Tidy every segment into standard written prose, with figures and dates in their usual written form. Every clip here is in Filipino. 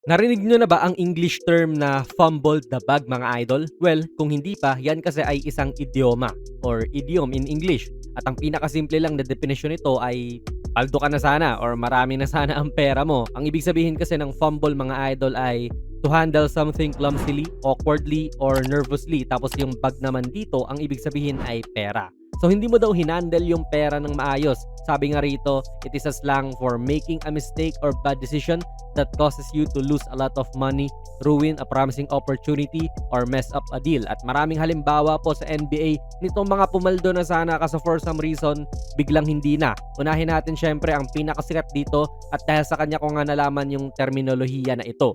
Narinig nyo na ba ang English term na fumble the bag mga idol? Well, kung hindi pa, yan kasi ay isang idioma or idiom in English. At ang pinakasimple lang na definisyon nito ay paldo ka na sana or marami na sana ang pera mo. Ang ibig sabihin kasi ng fumble mga idol ay to handle something clumsily, awkwardly, or nervously. Tapos yung bag naman dito, ang ibig sabihin ay pera. So hindi mo daw hinandle yung pera ng maayos. Sabi nga rito, it is a slang for making a mistake or bad decision that causes you to lose a lot of money, ruin a promising opportunity, or mess up a deal. At maraming halimbawa po sa NBA nitong mga pumaldo na sana kaso for some reason, biglang hindi na. Unahin natin syempre ang pinakasikat dito at dahil sa kanya ko nga nalaman yung terminolohiya na ito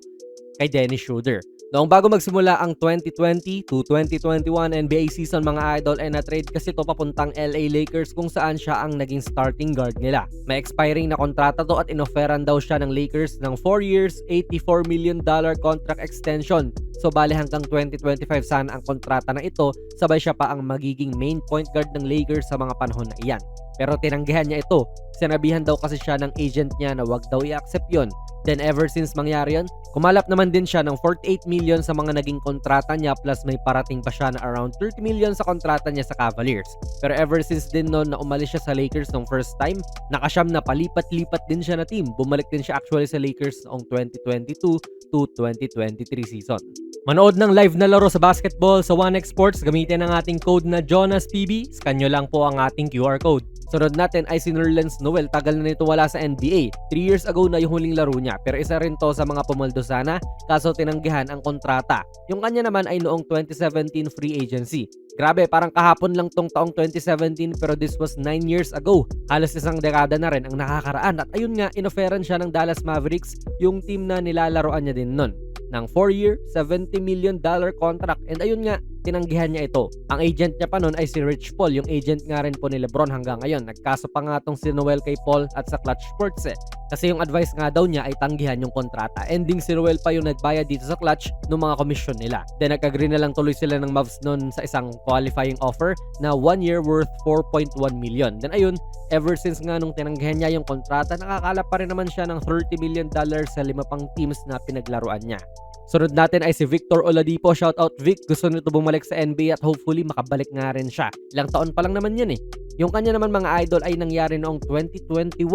kay Dennis Schroeder. Noong bago magsimula ang 2020 to 2021 NBA season mga idol ay na-trade kasi ito papuntang LA Lakers kung saan siya ang naging starting guard nila. May expiring na kontrata to at inoferan daw siya ng Lakers ng 4 years, $84 million contract extension. So bale hanggang 2025 sana ang kontrata na ito, sabay siya pa ang magiging main point guard ng Lakers sa mga panahon na iyan. Pero tinanggihan niya ito. Sinabihan daw kasi siya ng agent niya na wag daw i-accept yun. Then ever since mangyari yun, kumalap naman din siya ng 48 million sa mga naging kontrata niya plus may parating pa siya na around 30 million sa kontrata niya sa Cavaliers. Pero ever since din noon na umalis siya sa Lakers ng first time, nakasyam na palipat-lipat din siya na team. Bumalik din siya actually sa Lakers noong 2022 to 2023 season. Manood ng live na laro sa basketball sa 1x Sports gamitin ang ating code na JONASPB. Scan nyo lang po ang ating QR code. Sunod natin ay si Nerlens Noel. Tagal na nito wala sa NBA. 3 years ago na yung huling laro niya. Pero isa rin to sa mga pumaldo sana kaso tinanggihan ang kontrata. Yung kanya naman ay noong 2017 free agency. Grabe, parang kahapon lang tong taong 2017 pero this was 9 years ago. Halos isang dekada na rin ang nakakaraan. At ayun nga, inoferan siya ng Dallas Mavericks, yung team na nilalaroan niya din nun, ng 4-year, $70 million contract. And ayun nga, tinanggihan niya ito. Ang agent niya pa nun ay si Rich Paul, yung agent nga rin po ni LeBron hanggang ngayon. Nagkaso pa nga tong si Noel kay Paul at sa Clutch Sports Kasi yung advice nga daw niya ay tanggihan yung kontrata. Ending si Noel pa yung nagbayad dito sa Clutch ng mga komisyon nila. Then nag-agree na lang tuloy sila ng Mavs nun sa isang qualifying offer na 1 year worth 4.1 million. Then ayun, ever since nga nung tinanggihan niya yung kontrata, nakakalap pa rin naman siya ng $30 million sa 5 pang teams na pinaglaruan niya. Sunod natin ay si Victor Oladipo. Shoutout Vic, gusto nito bumalik sa NBA at hopefully makabalik nga rin siya. Ilang taon pa lang naman yan Yung kanya naman mga idol ay nangyari noong 2021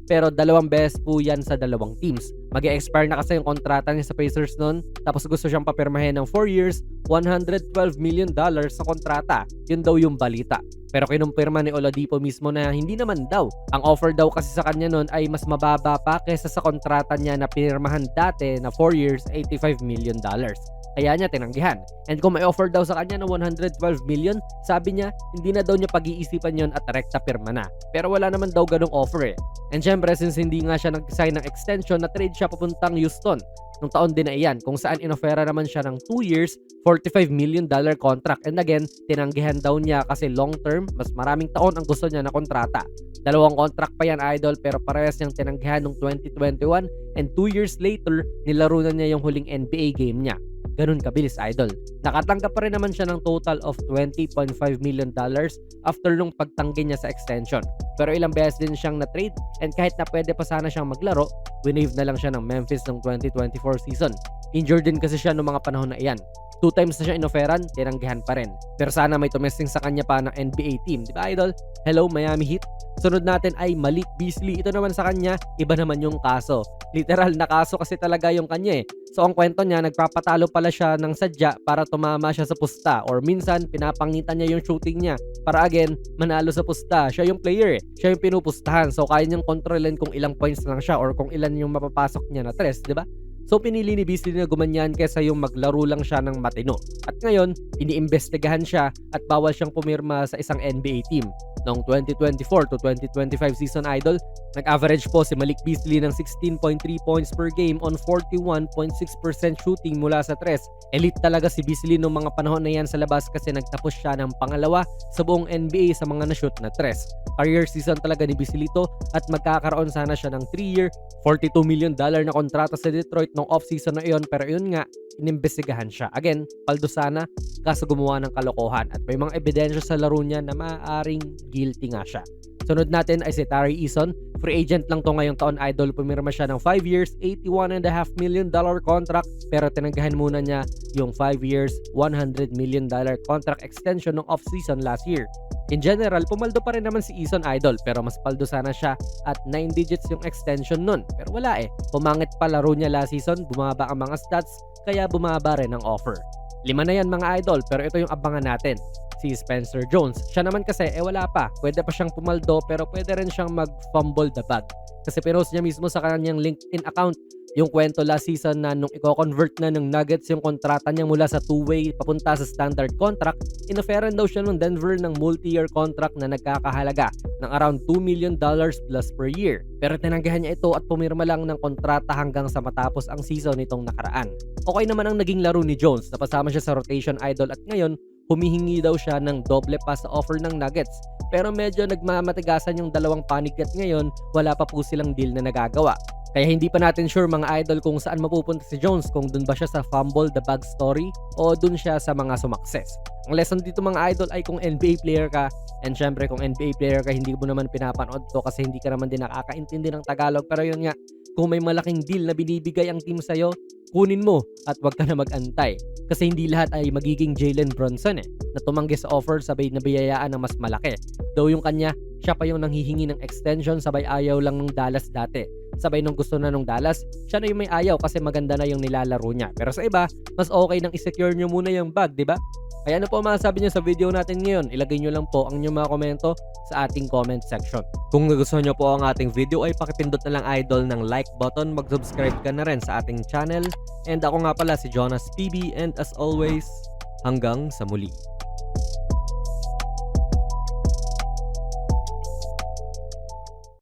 pero 2 beses po yan sa 2 teams. Mag-e-expire na kasi yung kontrata niya sa Pacers noon tapos gusto siyang papirmahin ng 4 years, $112 million sa kontrata. Yun daw yung balita. Pero kinumpirma ni Oladipo mismo na hindi naman daw. Ang offer daw kasi sa kanya noon ay mas mababa pa kaysa sa kontrata niya na pinirmahan dati na 4 years, $85 million. Kaya niya tinanggihan. And kung may offer daw sa kanya na 112 million, sabi niya hindi na daw niya pag-iisipan yon at rekta pirma na. Pero wala naman daw ganong offer And syempre since hindi nga siya nag-sign ng extension, na trade siya papuntang Houston. Nung taon din na iyan kung saan inofera naman siya ng 2 years, $45 million contract. And again, tinanggihan daw niya kasi long term, mas maraming taon ang gusto niya na kontrata. 2 contract pa yan idol pero parehas niyang tinanggihan noong 2021 and 2 years later, nilaro na niya yung huling NBA game niya. Ganun kabilis idol. Nakatanggap pa rin naman siya ng total of $20.5 million after nung pagtanggi niya sa extension. Pero ilang beses din siyang na-trade and kahit na pwede pa sana siyang maglaro, winave na lang siya ng Memphis ng 2024 season. Injured din kasi siya noong mga panahon na iyan. 2 times na siya inoferan, tinanggihan pa rin. Pero sana may tumesting sa kanya pa ng NBA team. Diba idol? Hello Miami Heat. Sunod natin ay Malik Beasley. Ito naman sa kanya, iba naman yung kaso. Literal na kaso kasi talaga yung kanya So ang kwento niya, nagpapatalo pala siya ng sadya para tumama siya sa pusta. Or minsan, pinapangitan niya yung shooting niya para again, manalo sa pusta. Siya yung player Siya yung pinupustahan. So kaya niyang kontrolin kung ilang points lang siya or kung ilan yung mapapasok niya na tres, di ba? So pinili ni Beasley na gumanyan kaysa yung maglaro lang siya ng matino. At ngayon, iniimbestigahan siya at bawal siyang pumirma sa isang NBA team. Noong 2024 to 2025 season idol, nag-average po si Malik Beasley ng 16.3 points per game on 41.6% shooting mula sa tres. Elite talaga si Beasley noong mga panahon na yan sa labas kasi nagtapos siya ng pangalawa sa buong NBA sa mga na-shoot na tres. Career season talaga ni Beasley to at magkakaroon sana siya ng 3-year, $42 million na kontrata sa Detroit nung off-season na iyon pero yun nga, inimbestigahan siya. Again, paldo sana kaso gumawa ng kalokohan at may mga ebidensya sa laro niya na maaaring guilty nga siya. Sunod natin ay si Tari Eason. Free agent lang to ngayong taon, idol. Pumirma siya ng 5 years, $81.5 million contract, pero tinanggahan muna niya yung 5 years, $100 million contract extension ng off-season last year. In general, pumaldo pa rin naman si Eason, idol, pero mas paldo sana siya at 9 digits yung extension nun. Pero wala eh. Pumangit pa laro niya last season, bumaba ang mga stats, kaya bumaba rin ang offer. 5 na yan mga idol, pero ito yung abangan natin. Si Spencer Jones. Siya naman kasi wala pa. Pwede pa siyang pumaldo pero pwede rin siyang mag-fumble the bag. Kasi pinost niya mismo sa kanyang LinkedIn account yung kwento last season na nung i-convert na ng Nuggets yung kontrata niya mula sa two-way papunta sa standard contract, inoferan daw siya ng Denver ng multi-year contract na nagkakahalaga ng around $2 million plus per year. Pero tinanggahan niya ito at pumirma lang ng kontrata hanggang sa matapos ang season nitong nakaraan. Okay naman ang naging laro ni Jones, napasama siya sa rotation, idol, at ngayon humihingi daw siya ng doble pa sa offer ng Nuggets. Pero medyo nagmamatigasan yung dalawang panig at ngayon wala pa po silang deal na nagagawa. Kaya hindi pa natin sure mga idol kung saan mapupunta si Jones, kung dun ba siya sa fumble the bag story o dun siya sa mga sumakses. Ang lesson dito mga idol ay kung NBA player ka, and syempre kung NBA player ka hindi mo naman pinapanood to kasi hindi ka naman din nakakaintindi ng Tagalog, pero yun nga, kung may malaking deal na binibigay ang team sa'yo, kunin mo at wag ka na mag-antay. Kasi hindi lahat ay magiging Jalen Brunson na tumanggi sa offer sabay na biyayaan ng mas malaki. Though yung kanya, siya pa yung nanghihingi ng extension sabay ayaw lang ng Dallas dati. Sabay nung gusto na nung Dallas, siya na yung may ayaw kasi maganda na yung nilalaro niya. Pero sa iba, mas okay nang i-secure nyo muna yung bag, di ba? Kaya ano po masasabi niyo sa video natin ngayon? Ilagay nyo lang po ang inyong mga komento sa ating comment section. Kung nagustuhan nyo po ang ating video ay pakipindot na lang idol ng like button, mag-subscribe ka na rin sa ating channel. And ako nga pala si Jonas PB, and as always, hanggang sa muli.